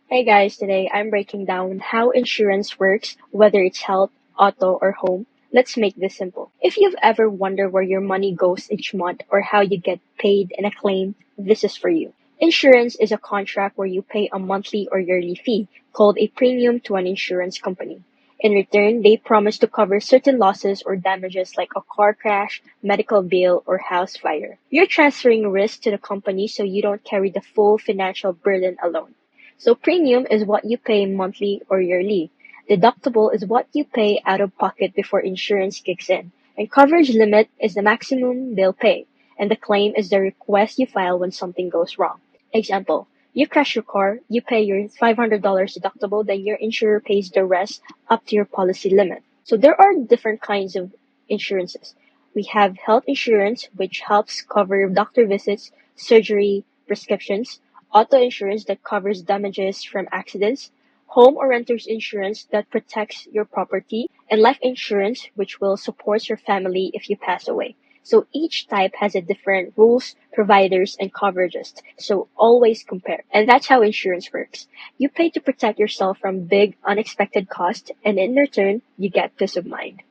Hey guys, today I'm breaking down how insurance works, whether it's health, auto, or home. Let's make this simple. If you've ever wondered where your money goes each month or how you get paid in a claim, this is for you. Insurance is a contract where you pay a monthly or yearly fee called a premium to an insurance company. In return, they promise to cover certain losses or damages like a car crash, medical bill, or house fire. You're transferring risk to the company so you don't carry the full financial burden alone. So premium is what you pay monthly or yearly. Deductible is what you pay out of pocket before insurance kicks in. And coverage limit is the maximum they'll pay. And the claim is the request you file when something goes wrong. Example, you crash your car, you pay your $500 deductible, then your insurer pays the rest up to your policy limit. So there are different kinds of insurances. We have health insurance, which helps cover doctor visits, surgery, prescriptions, auto insurance that covers damages from accidents, home or renter's insurance that protects your property, and life insurance, which will support your family if you pass away. So each type has a different rules, providers, and coverages. So always compare. And that's how insurance works. You pay to protect yourself from big, unexpected costs, and in return, you get peace of mind.